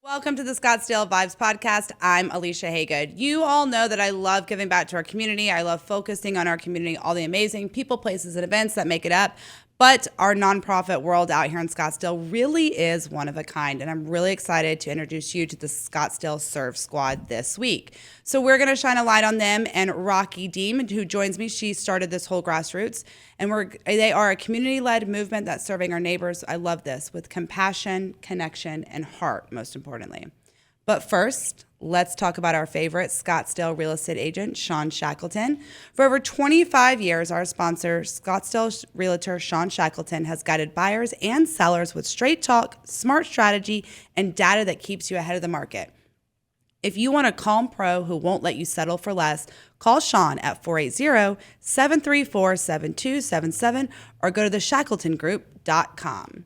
Welcome to the Scottsdale Vibes Podcast. I'm Alicia Haygood. You all know that I love giving back to our community. I love focusing on our community, all the amazing people, places, and events that make it up. But our nonprofit world out here in Scottsdale really is one of a kind. And I'm really excited to introduce you to the Scottsdale Serve Squad this week. So we're going to shine a light on them and Raquel Diehm, who joins me. She started this whole grassroots. And they are a community-led movement that's serving our neighbors. I love this, with compassion, connection, and heart, most importantly. But first, let's talk about our favorite Scottsdale real estate agent, Sean Shackleton. For over 25 years, our sponsor, Scottsdale realtor Sean Shackleton, has guided buyers and sellers with straight talk, smart strategy, and data that keeps you ahead of the market. If you want a calm pro who won't let you settle for less, call Sean at 480-734-7277 or go to theshackletongroup.com.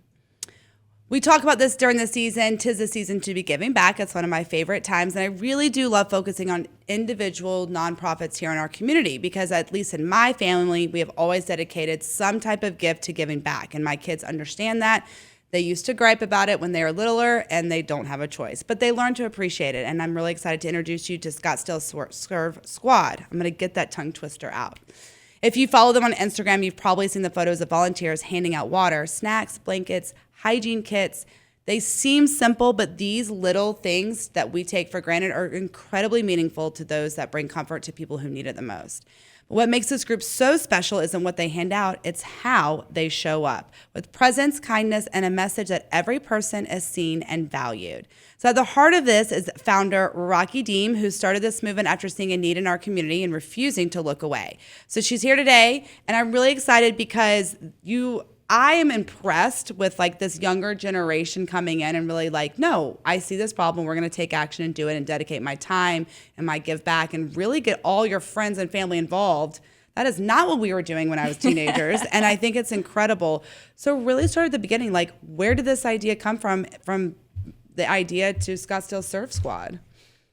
We talk about this during the season. 'Tis the season to be giving back. It's one of my favorite times. And I really do love focusing on individual nonprofits here in our community because, at least in my family, we have always dedicated some type of gift to giving back. And my kids understand that. They used to gripe about it when they were littler, and they don't have a choice. But they learn to appreciate it. And I'm really excited to introduce you to Scottsdale Serve Squad. I'm going to get that tongue twister out. If you follow them on Instagram, you've probably seen the photos of volunteers handing out water, snacks, blankets, hygiene kits. They seem simple, but these little things that we take for granted are incredibly meaningful to those that bring comfort to people who need it the most. But what makes this group so special isn't what they hand out, it's how they show up, with presence, kindness, and a message that every person is seen and valued. So at the heart of this is founder Raquel Diehm, who started this movement after seeing a need in our community and refusing to look away. So she's here today, and I'm really excited because I am impressed with this younger generation coming in and really no, I see this problem. We're going to take action and do it and dedicate my time and my give back and really get all your friends and family involved. That is not what we were doing when I was teenagers. And I think it's incredible. So really start at the beginning. Where did this idea come from the idea to Scottsdale Serve Squad?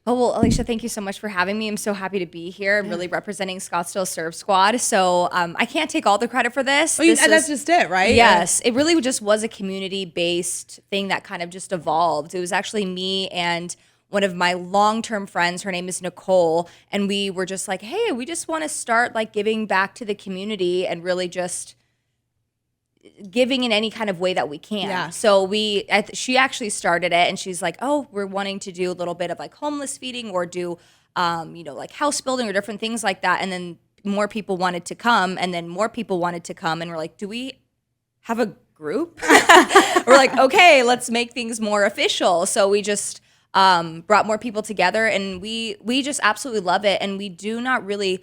Oh, well, Alicia, thank you so much for having me. I'm so happy to be here and really representing Scottsdale Serve Squad. So I can't take all the credit for this. That's just it, right? Yes. It really just was a community-based thing that kind of just evolved. It was actually me and one of my long-term friends. Her name is Nicole. And we were just like, hey, we just want to start giving back to the community and really just giving in any kind of way that we can. Yeah. So she actually started it, and she's like, oh, we're wanting to do a little bit of homeless feeding or do, house building or different things like that. And then more people wanted to come, and then more people wanted to come. And we're like, do we have a group? We're like, okay, let's make things more official. So we just brought more people together, and we just absolutely love it. And we do not really,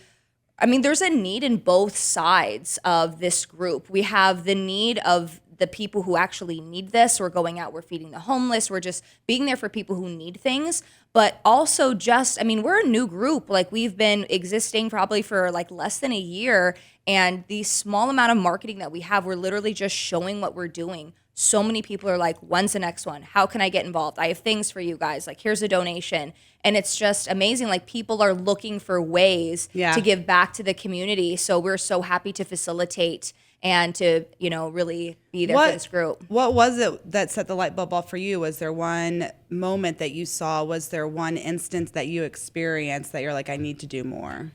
there's a need in both sides of this group. We have the need of the people who actually need this. We're going out, we're feeding the homeless, we're just being there for people who need things. But also we're a new group. We've been existing probably for less than a year. And the small amount of marketing that we have, we're literally just showing what we're doing. So many people are like, when's the next one? How can I get involved? I have things for you guys. Here's a donation. And it's just amazing. People are looking for ways to give back to the community. So we're so happy to facilitate and to, really be there for this group. What was it that set the light bulb off for you? Was there one moment that you saw? Was there one instance that you experienced that you're like, I need to do more?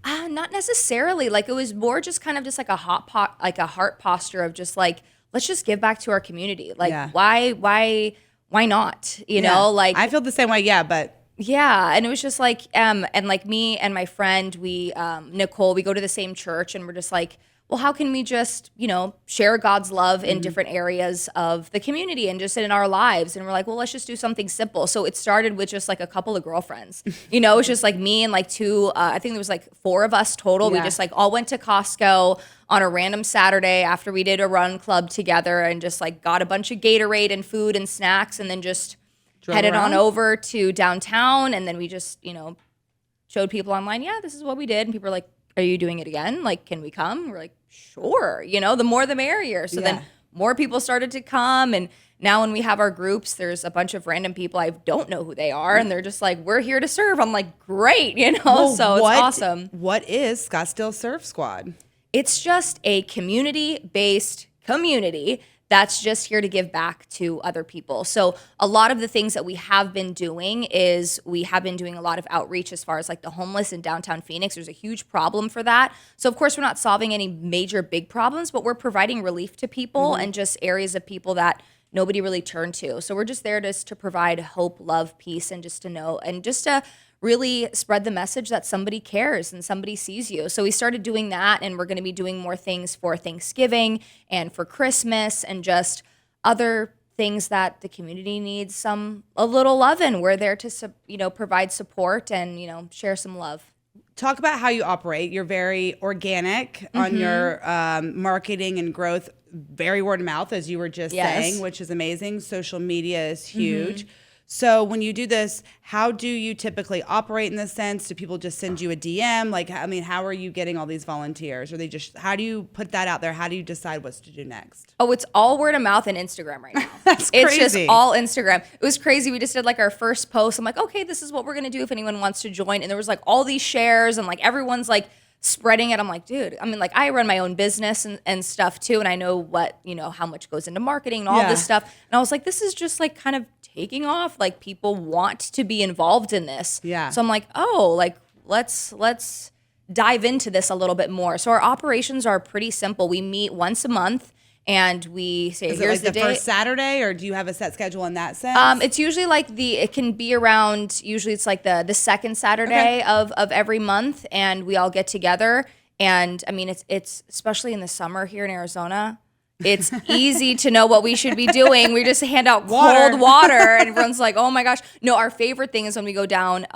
Not necessarily. It was more just kind of just a heart posture of just let's just give back to our community. Why not? You know, I feel the same way. Yeah, but. Yeah, and it was just and me and my friend, Nicole, we go to the same church, and we're just well, how can we just, share God's love in different areas of the community and just in our lives? And we're like, well, let's just do something simple. So it started with just a couple of girlfriends. It was just me and two, I think there was 4 of us total. Yeah. We just all went to Costco on a random Saturday after we did a run club together and just got a bunch of Gatorade and food and snacks, and then just headed on over to downtown. And then we just, showed people online, yeah, this is what we did. And people were like, are you doing it again? Can we come? We're like, sure. The more the merrier. So then more people started to come. And now when we have our groups, there's a bunch of random people I don't know who they are. And they're just we're here to serve. I'm like, great, so it's awesome. What is Scottsdale Serve Squad? It's just a community-based community that's just here to give back to other people. So a lot of the things that we have been doing is we have been doing a lot of outreach as far as like the homeless in downtown Phoenix. There's a huge problem for that. So of course we're not solving any major big problems, but we're providing relief to people and just areas of people that nobody really turned to. So we're just there just to provide hope, love, peace, and just to know and just to really spread the message that somebody cares and somebody sees you. So we started doing that, and we're going to be doing more things for Thanksgiving and for Christmas and just other things that the community needs a little love in. We're there to provide support and share some love. Talk about how you operate. You're very organic on your marketing and growth, very word of mouth, as you were just saying, which is amazing. Social media is huge. So when you do this, how do you typically operate in this sense? Do people just send you a DM? Like, I mean, how are you getting all these volunteers? Or how do you put that out there? How do you decide what to do next? Oh, it's all word of mouth and Instagram right now. That's crazy. It's just all Instagram. It was crazy. We just did like our first post. I'm like, okay, this is what we're going to do if anyone wants to join. And there was like all these shares and like everyone's like spreading it. I'm like, dude, I mean, like I run my own business and stuff too. And I know how much goes into marketing and all this stuff. And I was like, this is just like kind of taking off. Like people want to be involved in this. Yeah. So I'm like, oh, like let's dive into this a little bit more. So our operations are pretty simple. We meet once a month and we say, is here's it like the the day. first Saturday, or do you have a set schedule in that sense? It's usually like it can be around, usually it's like the second Saturday of every month, and we all get together. And I mean, it's especially in the summer here in Arizona, it's easy to know what we should be doing. We just hand out cold water and everyone's like, oh my gosh. No, our favorite thing is when we go down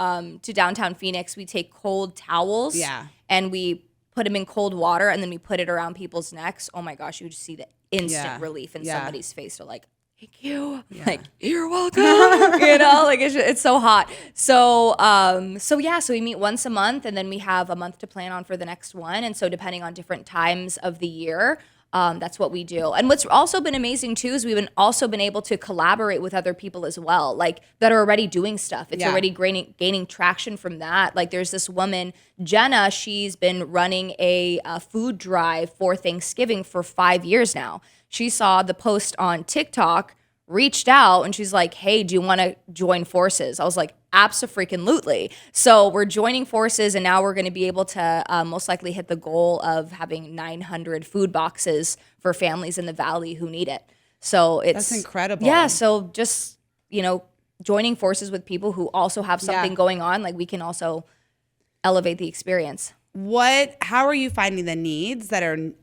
to downtown Phoenix, we take cold towels and we put them in cold water and then we put it around people's necks. Oh my gosh, you just see the instant relief in somebody's face. They're like, thank you. Like, you're welcome. Like it's so hot. So we meet once a month and then we have a month to plan on for the next one. And so depending on different times of the year, that's what we do. And what's also been amazing too is we've also been able to collaborate with other people as well, like that are already doing stuff. It's already gaining traction from that. Like there's this woman, Jenna, she's been running a food drive for Thanksgiving for 5 years now. She saw the post on TikTok, reached out, and she's like, hey, do you want to join forces? I was like, abso-freaking-lutely. So we're joining forces, and now we're going to be able to most likely hit the goal of having 900 food boxes for families in the valley who need it. So that's incredible. Yeah, so just, joining forces with people who also have something going on, like we can also elevate the experience. How are you finding the needs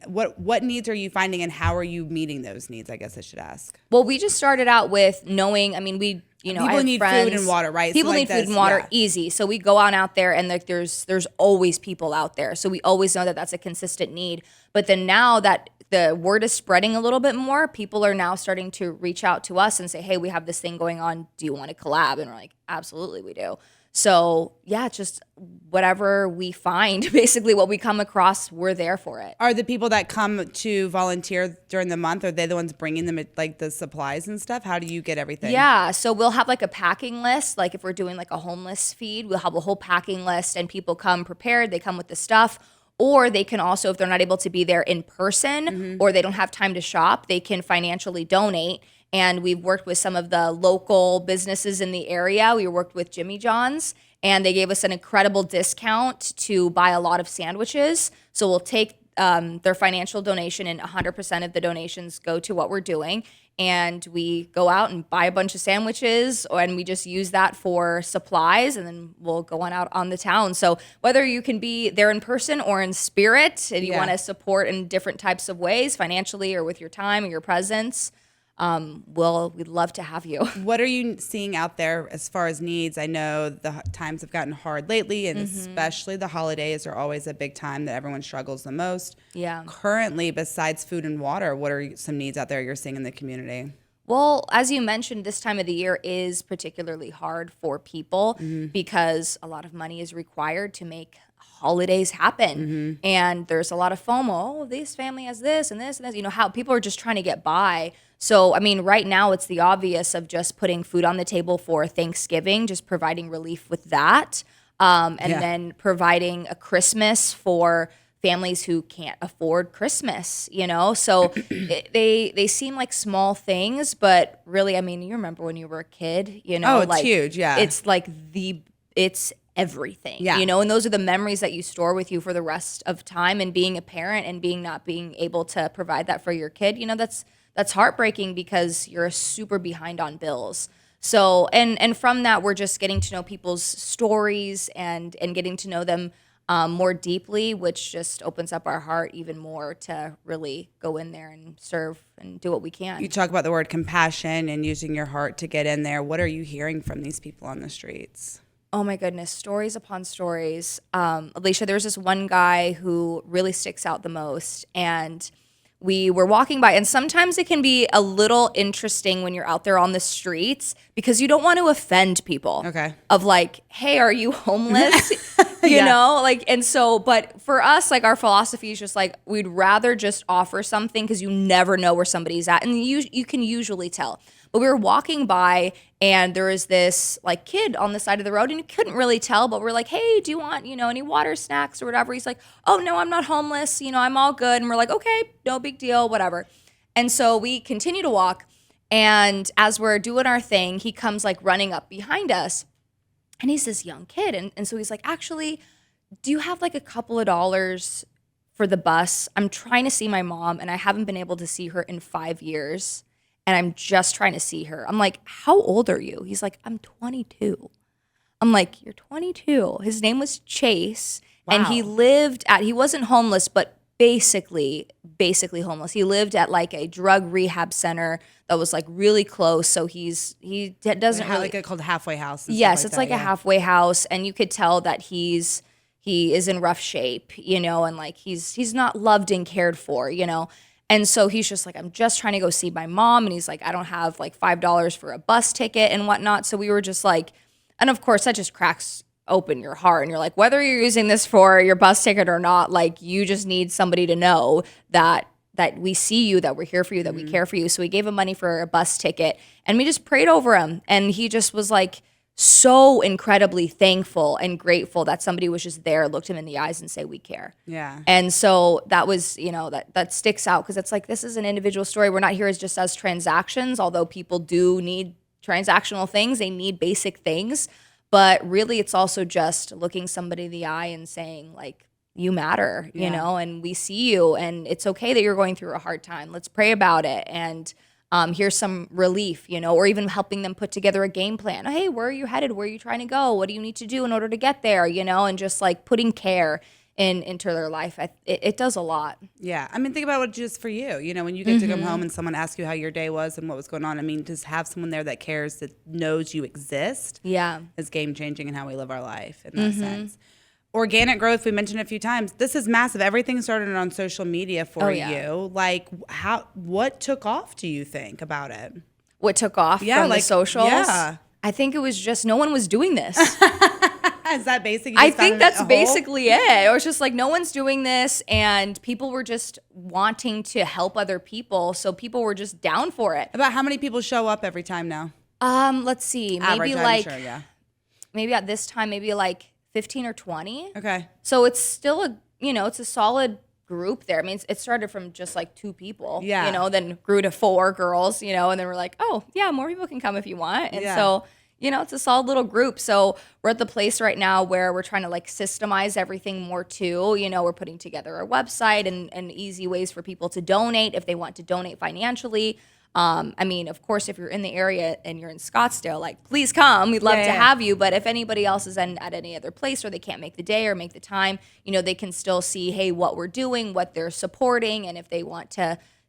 what needs are you finding, and how are you meeting those needs? I guess I should ask. Well, we just started out with knowing, I mean, people need food and water, right? People need food and water, easy. So we go out there and like there's always people out there. So we always know that that's a consistent need. But then now that the word is spreading a little bit more, people are now starting to reach out to us and say, hey, we have this thing going on. Do you want to collab? And we're like, absolutely, we do. So yeah, just whatever we find, basically what we come across, we're there for it. Are the people that come to volunteer during the month, are they the ones bringing them like the supplies and stuff? How do you get everything? Yeah, so we'll have like a packing list. Like if we're doing like a homeless feed, we'll have a whole packing list and people come prepared. They come with the stuff. Or they can also, if they're not able to be there in person or they don't have time to shop, they can financially donate. And we've worked with some of the local businesses in the area. We worked with Jimmy John's, and they gave us an incredible discount to buy a lot of sandwiches. So we'll take their financial donation, and 100% of the donations go to what we're doing. And we go out and buy a bunch of sandwiches, and we just use that for supplies, and then we'll go on out on the town. So whether you can be there in person or in spirit, and you want to support in different types of ways, financially or with your time or your presence, we'd love to have you. What are you seeing out there as far as needs? I know the times have gotten hard lately, and especially the holidays are always a big time that everyone struggles the most. Yeah. Currently, besides food and water, what are some needs out there you're seeing in the community? Well, as you mentioned, this time of the year is particularly hard for people because a lot of money is required to make holidays happen. And there's a lot of FOMO. Oh, this family has this and this and this. How people are just trying to get by. So, I mean, right now it's the obvious of just putting food on the table for Thanksgiving, just providing relief with that. And then providing a Christmas for families who can't afford Christmas, So they seem like small things, but really, I mean, you remember when you were a kid, Oh, it's like huge, yeah. it's like it's everything, Yeah. And those are the memories that you store with you for the rest of time. And being a parent and not being able to provide that for your kid, that's heartbreaking because you're super behind on bills. So and from that, we're just getting to know people's stories and getting to know them more deeply, which just opens up our heart even more to really go in there and serve and do what we can. You talk about the word compassion and using your heart to get in there. What are you hearing from these people on the streets? Oh my goodness, stories upon stories. Alicia, there's this one guy who really sticks out the most, and we were walking by, and sometimes it can be a little interesting when you're out there on the streets because you don't want to offend people. Okay. Of like, hey, are you homeless? And so, but for us, like our philosophy is just like, we'd rather just offer something because you never know where somebody's at. And you can usually tell. But we were walking by and there was this like kid on the side of the road and you couldn't really tell, but we're like, hey, do you want, any water, snacks or whatever? He's like, oh no, I'm not homeless. I'm all good. And we're like, okay, no big deal, whatever. And so we continue to walk. And as we're doing our thing, he comes like running up behind us. And he's this young kid. And so he's like, actually, do you have like a couple of dollars for the bus? I'm trying to see my mom and I haven't been able to see her in 5 years. And I'm just trying to see her. I'm like, how old are you? He's like, I'm 22. I'm like, you're 22. His name was Chase. Wow. And he wasn't homeless, but basically homeless. He lived at like a drug rehab center that was like really close. So he doesn't really like called halfway house. Yes, it's like a halfway house, and you could tell that he is in rough shape, and like he's not loved and cared for, And so he's just like, I'm just trying to go see my mom, and he's like, I don't have like $5 for a bus ticket and whatnot. So we were just like, and of course that just cracks open your heart, and you're like, whether you're using this for your bus ticket or not, like you just need somebody to know that we see you, that we're here for you, that we care for you. So we gave him money for a bus ticket and we just prayed over him. And he just was like so incredibly thankful and grateful that somebody was just there, looked him in the eyes and say, we care. Yeah. And so that was, that sticks out because it's like, this is an individual story. We're not here just as transactions, although people do need transactional things. They need basic things. But really, it's also just looking somebody in the eye and saying, like, you matter, and we see you, and it's okay that you're going through a hard time. Let's pray about it, and here's some relief, or even helping them put together a game plan. Hey, where are you headed? Where are you trying to go? What do you need to do in order to get there? And just like putting care into their life. It does a lot. Yeah. I mean, think about what just for you, when you get to come home and someone asks you how your day was and what was going on. I mean, just have someone there that cares, that knows you exist. Yeah. Is game changing in how we live our life in that sense. Organic growth, we mentioned a few times. This is massive. Everything started on social media for you. Like, what took off, do you think, about it? What took off from the socials? Yeah. I think it was just no one was doing this. Is that basically? I think that's basically it. It was just like no one's doing this, and people were just wanting to help other people, so people were just down for it. About how many people show up every time now? Let's see, Average, maybe like sure, yeah. maybe at this time, maybe like 15 or 20. Okay. So it's still it's a solid group there. I mean, it started from just like 2 people, then grew to 4 girls, and then we're like, oh yeah, more people can come if you want. And so, it's a solid little group. So we're at the place right now where we're trying to like systemize everything more too. We're putting together a website and easy ways for people to donate if they want to donate financially. I mean, of course, if you're in the area and you're in Scottsdale, like, please come. We'd love to have you. But if anybody else is at any other place or they can't make the day or make the time, they can still see, hey, what we're doing, what they're supporting. And if they want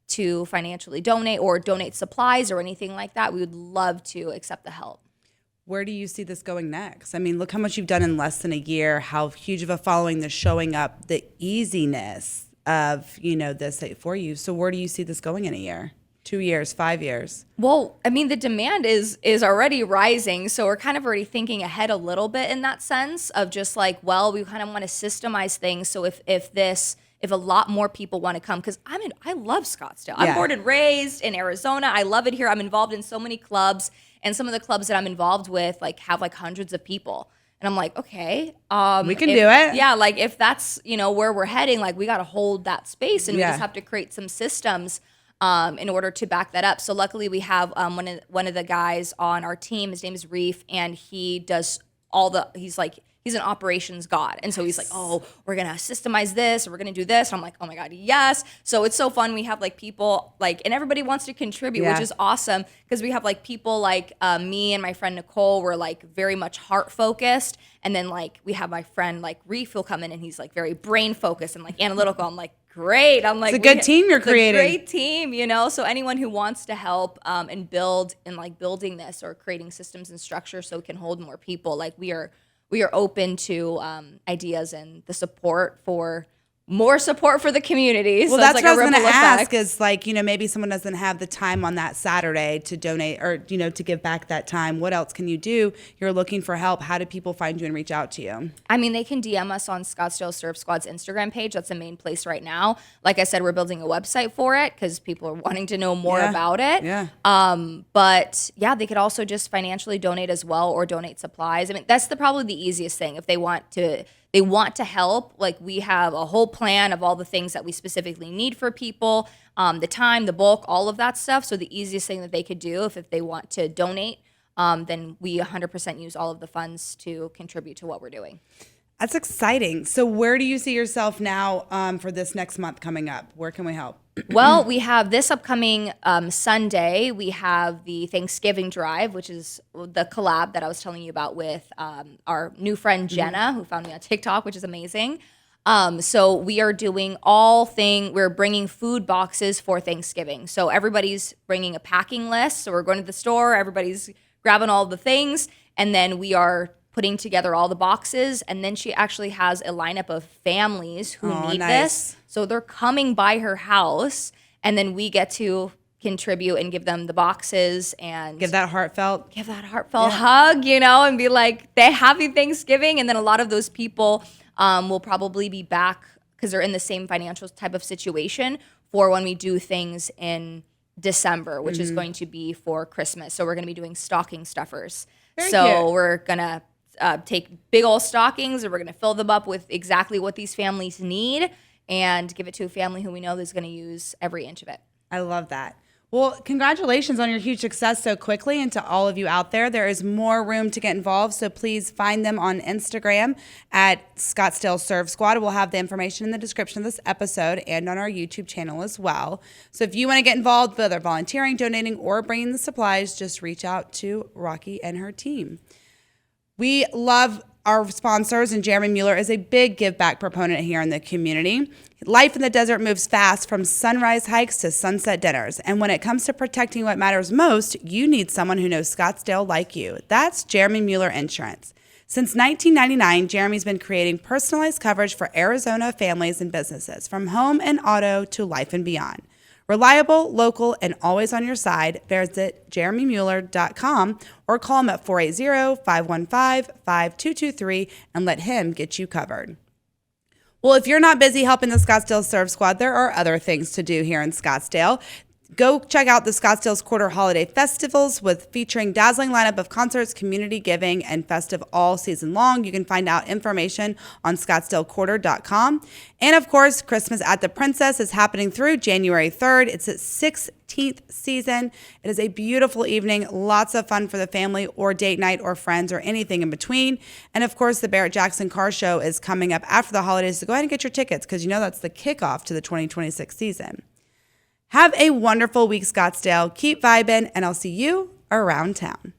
to financially donate or donate supplies or anything like that, we would love to accept the help. Where do you see this going next? I mean, look how much you've done in less than a year, how huge of a following, the showing up, the easiness of, this for you. So where do you see this going in a year? 2 years, 5 years? Well, I mean, the demand is already rising. So we're kind of already thinking ahead a little bit in that sense of just like, well, we kind of want to systemize things. So if a lot more people want to come, because I love Scottsdale. I'm born and raised in Arizona. I love it here. I'm involved in so many clubs, and some of the clubs that I'm involved with like have like hundreds of people. And I'm like, okay, we can do it. Yeah, like if that's, where we're heading, like we got to hold that space, and we just have to create some systems in order to back that up. So luckily we have one of the guys on our team. His name is Reef, and he does he's an operations god. And so he's like, oh, we're going to systemize this, or we're going to do this. And I'm like, oh my God, yes. So it's so fun. We have like people and everybody wants to contribute, which is awesome, because we have like people like me and my friend Nicole, we're like very much heart focused. And then like we have my friend like Reef will come in, and he's like very brain focused and like analytical. I'm like, great. I'm like, it's a good team you're creating. It's a great team, So anyone who wants to help and build and like building this or creating systems and structure so it can hold more people, like we are open to ideas and the support for more support for the community. Well, so that's it's like what I was a going to ripple ask effect. is like, maybe someone doesn't have the time on that Saturday to donate or, to give back that time. What else can you do? You're looking for help. How do people find you and reach out to you? I mean, they can DM us on Scottsdale Surf Squad's Instagram page. That's the main place right now. Like I said, we're building a website for it because people are wanting to know more about it. Yeah. But yeah, they could also just financially donate as well, or donate supplies. I mean, that's probably the easiest thing. If they want to help, like we have a whole plan of all the things that we specifically need for people, the time, the bulk, all of that stuff. So the easiest thing that they could do if they want to donate, then we 100% use all of the funds to contribute to what we're doing. That's exciting. So where do you see yourself now for this next month coming up? Where can we help? Well, we have this upcoming Sunday. We have the Thanksgiving drive, which is the collab that I was telling you about with our new friend Jenna, who found me on TikTok, which is amazing. So we are doing we're bringing food boxes for Thanksgiving. So everybody's bringing a packing list. So we're going to the store, everybody's grabbing all the things, and then we are putting together all the boxes. And then she actually has a lineup of families who need this. So they're coming by her house, and then we get to contribute and give them the boxes and give that heartfelt hug, and be like, they happy Thanksgiving. And then a lot of those people will probably be back because they're in the same financial type of situation for when we do things in December, which is going to be for Christmas. So we're going to be doing stocking stuffers. Very so cute. we're going to take big old stockings, and we're going to fill them up with exactly what these families need and give it to a family who we know is going to use every inch of it. I love that. Well, congratulations on your huge success so quickly. And to all of you out there is more room to get involved. So please find them on Instagram at Scottsdale Surf Squad. We'll have the information in the description of this episode and on our YouTube channel as well. So if you want to get involved, whether volunteering, donating, or bringing the supplies, just reach out to Rocky and her team. We love our sponsors, and Jeremy Mueller is a big give back proponent here in the community. Life in the desert moves fast, from sunrise hikes to sunset dinners. And when it comes to protecting what matters most, you need someone who knows Scottsdale like you. That's Jeremy Mueller Insurance. Since 1999, Jeremy's been creating personalized coverage for Arizona families and businesses, from home and auto to life and beyond. Reliable, local, and always on your side. Visit jeremymueller.com or call him at 480-515-5223 and let him get you covered. Well, if you're not busy helping the Scottsdale Surf Squad, there are other things to do here in Scottsdale. Go check out the Scottsdale's Quarter Holiday Festivals featuring dazzling lineup of concerts, community giving, and festive all season long. You can find out information on scottsdalequarter.com. And of course, Christmas at the Princess is happening through January 3rd. It's its 16th season. It is a beautiful evening, lots of fun for the family or date night or friends or anything in between. And of course, the Barrett-Jackson Car Show is coming up after the holidays, so go ahead and get your tickets because that's the kickoff to the 2026 season. Have a wonderful week, Scottsdale. Keep vibing, and I'll see you around town.